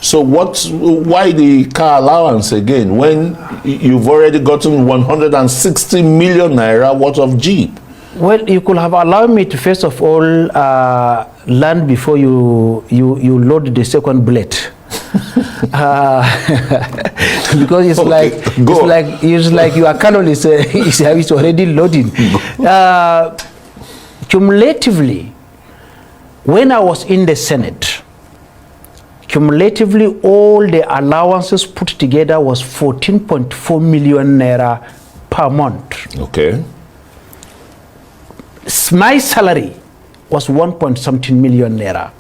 So why the car allowance again when you've already gotten 160 million naira worth of Jeep? Well, you could have allowed me to first of all land before you load the second bullet. Because it's like your cannon is already loading. Cumulatively, when I was in the Senate, cumulatively all the allowances put together was 14.4 million naira per month. Okay. My salary was 1.something million naira.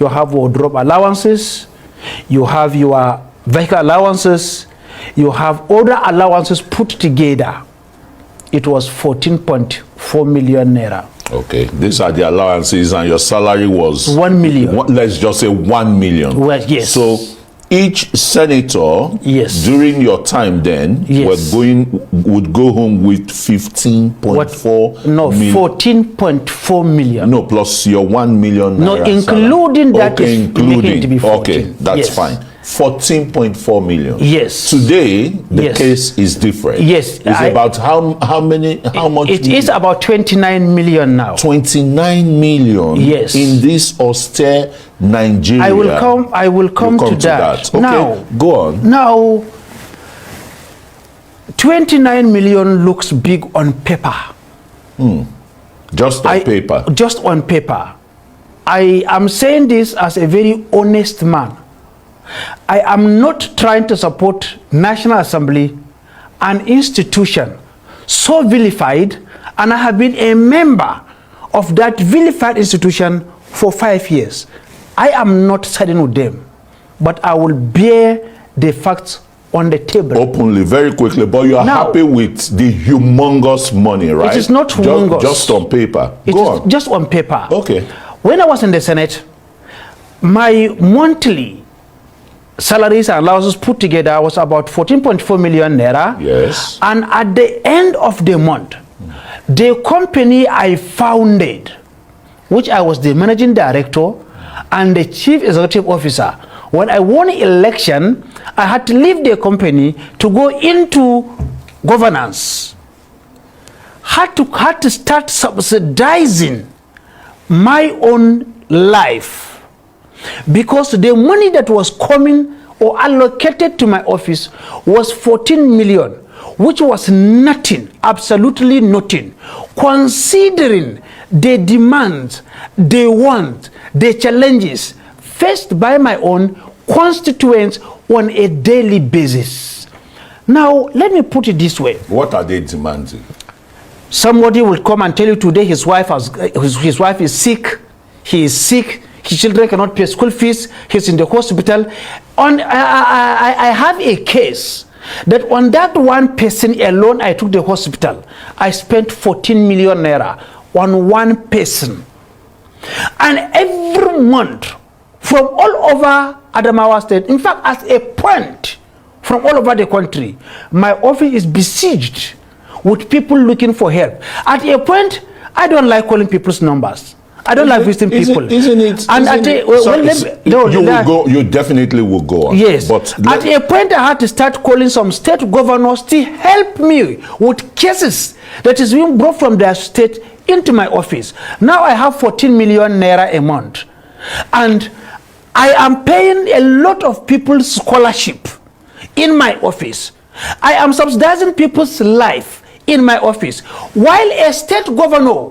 You have wardrobe allowances, you have your vehicle allowances, you have other allowances put together. It was 14.4 million naira. Okay, these are the allowances, and your salary was 1 million. Let's just say 1 million. Well, yes. So each senator, yes, during your time then, yes, would go home with 15.4 no, million. 14.4 million. No, plus your 1 million. No, including salary. that. Okay, including to be 14. Okay, that's yes, fine. 14.4 million. Yes. Today, the yes, case is different. Yes. It's about how much? It is about 29 million now. 29 million. Yes. In this austere Nigeria. I will come to that. Okay, now, go on. Now, 29 million looks big on paper. Just on paper. Just on paper. I am saying this as a very honest man. I am not trying to support National Assembly, an institution so vilified, and I have been a member of that vilified institution for 5 years. I am not siding with them, but I will bear the facts on the table. Openly, very quickly, but you are happy with the humongous money, right? It is not humongous. Just on paper. Go on. Just on paper. Okay. When I was in the Senate, my monthly salaries and allowances put together was about 14.4 million naira. Yes. And at the end of the month, the company I founded, which I was the managing director and the chief executive officer, when I won election, I had to leave the company to go into governance. Had to start subsidizing my own life, because the money that was coming or allocated to my office was 14 million, which was nothing, absolutely nothing, considering the demands, the want, the challenges faced by my own constituents on a daily basis. Now, let me put it this way. What are they demanding? Somebody will come and tell you today his wife is sick, he is sick, his children cannot pay school fees, he's in the hospital. I have a case that on that one person alone I took the hospital. I spent 14 million naira on one person. And every month, from all over Adamawa State, in fact, at a point, from all over the country, my office is besieged with people looking for help. At a point, I don't like calling people's numbers. I don't like visiting people. Isn't it? You definitely will go on. Yes. But at a point, I had to start calling some state governors to help me with cases that is being brought from their state into my office. Now I have 14 million naira a month. And I am paying a lot of people's scholarship in my office. I am subsidizing people's life in my office. While a state governor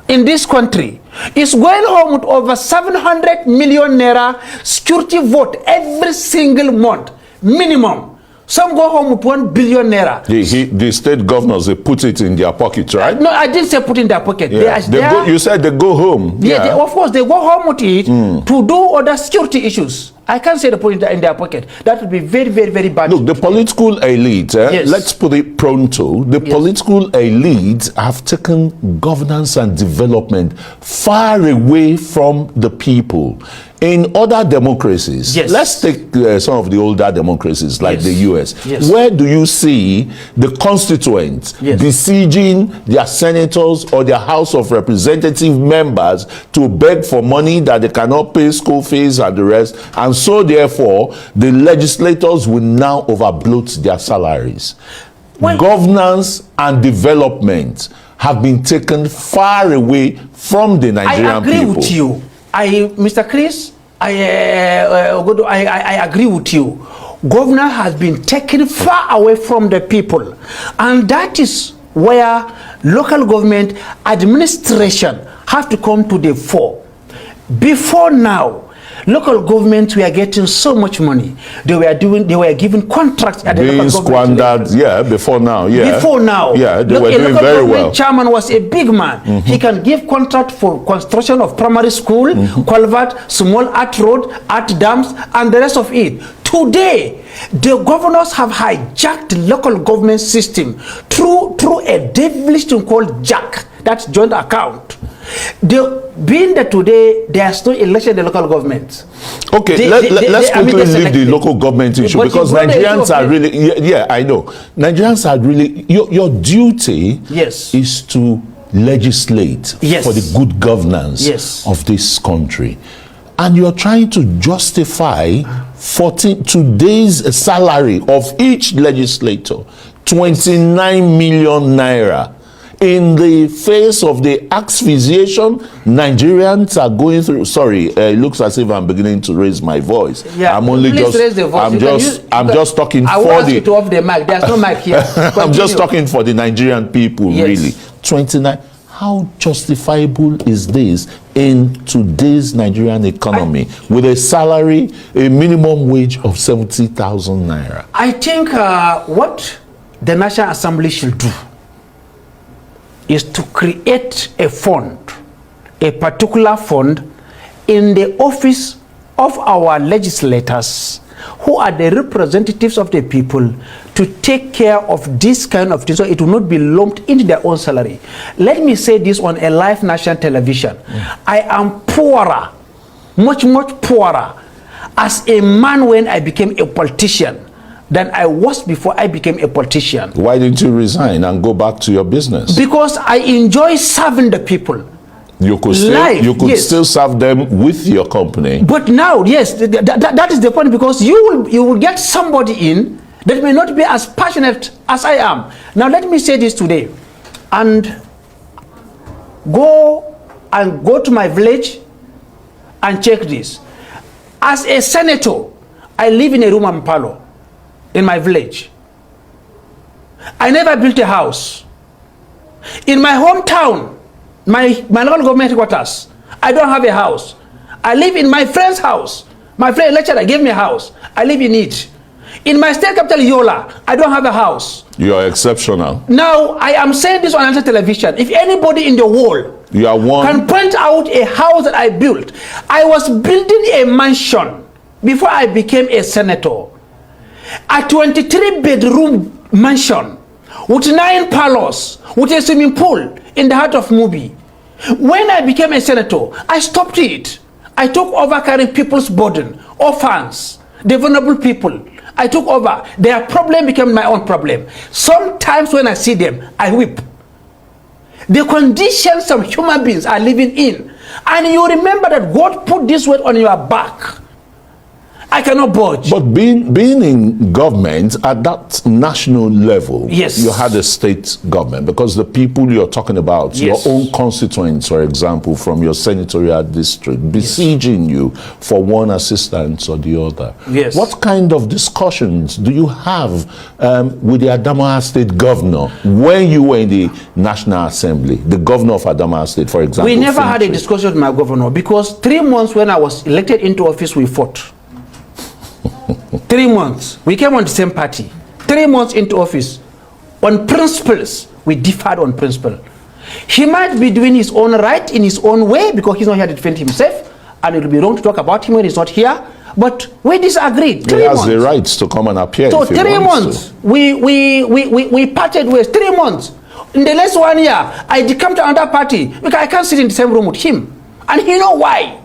in this country is going home with over 700 million naira security vote every single month, minimum. Some go home with 1 billion naira. The state governors, they put it in their pocket, right? No, I didn't say put in their pocket. Yeah. You said they go home. Yeah, of course, they go home with it to do other security issues. I can't say they put it in their pocket. That would be very, very, very bad. Look, the political elite, yes, let's put it pronto, the yes, political elite have taken governance and development far away from the people. In other democracies, yes. let's take some of the older democracies like yes. the US. Yes. Where do you see the constituents yes. besieging their senators or their House of Representative members to beg for money that they cannot pay school fees and the rest, and so therefore the legislators will now overbloat their salaries? Well, governance and development have been taken far away from the Nigerian people. I agree with you. Mr. Chris, I agree with you. Governor has been taken far away from the people, and that is where local government administration have to come to the fore. Before now, local governments were getting so much money. They were given contracts at the being local squandered. Yeah, before now. Yeah, before now. Yeah, they were doing very well. Chairman was a big man. He can give contract for construction of primary school, culvert, small art road, art dams, and the rest of it. Today, the governors have hijacked the local government system through a devilish thing called JAC, that's joint account. Being that today there's no election in the local government. Okay, let's quickly leave the local government issue, because Nigerians are really, yeah, I know. Nigerians are really, your duty yes. is to legislate yes. for the good governance yes. of this country. And you're trying to justify today's salary of each legislator, 29 million naira. In the face of the asphyxiation Nigerians are going through. Sorry, it looks as if I'm beginning to raise my voice. Yeah, I'm only please just raise the voice. I'm just talking I for want you to off the mic. There's no mic here. I'm just talking for the Nigerian people, yes. really. 29. How justifiable is this in today's Nigerian economy with a salary, a minimum wage of 70,000 naira? I think what the National Assembly should do is to create a fund, a particular fund in the office of our legislators, who are the representatives of the people, to take care of this kind of thing, so it will not be lumped into their own salary. Let me say this on a live national television. I am poorer, much poorer as a man when I became a politician than I was before I became a politician. Why didn't you resign and go back to your business? Because I enjoy serving the people. You could still serve them with your company. But now, yes, that is the point, because you will get somebody in that may not be as passionate as I am. Now let me say this today, and go to my village and check this. As a senator, I live in a room and parlor in my village. I never built a house. In my hometown, my local government headquarters, I don't have a house. I live in my friend's house. My friend lecturer gave me a house. I live in it. In my state capital, Yola, I don't have a house. You are exceptional. Now, I am saying this on national television. If anybody in the world can point out a house that I built, I was building a mansion before I became a senator. A 23-bedroom mansion with 9 parlors, with a swimming pool in the heart of Mubi. When I became a senator, I stopped it. I took over carrying people's burden, orphans, the vulnerable people. I took over. Their problem became my own problem. Sometimes when I see them, I weep. The conditions some human beings are living in. And you remember that God put this weight on your back. I cannot budge. But being in government at that national level, yes, you had a state government, because the people you're talking about, yes, your own constituents, for example, from your senatorial district, besieging yes, you for one assistance or the other. Yes. What kind of discussions do you have with the Adamawa State governor when you were in the National Assembly, the governor of Adamawa State, for example? We never had a discussion with my governor, because 3 months when I was elected into office, we fought. 3 months. We came on the same party. 3 months into office. On principles, we differed on principle. He might be doing his own right in his own way, because he's not here to defend himself, and it will be wrong to talk about him when he's not here. But we disagreed. 3 months. He has the right to come and appear. So if he 3 wants months. to. We parted ways. 3 months. In the next 1 year, I decamped to another party, because I can't sit in the same room with him. And you know why?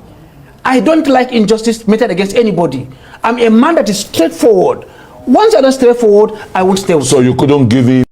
I don't like injustice meted against anybody. I'm a man that is straightforward. Once I'm not straightforward, I won't stay with So you couldn't give him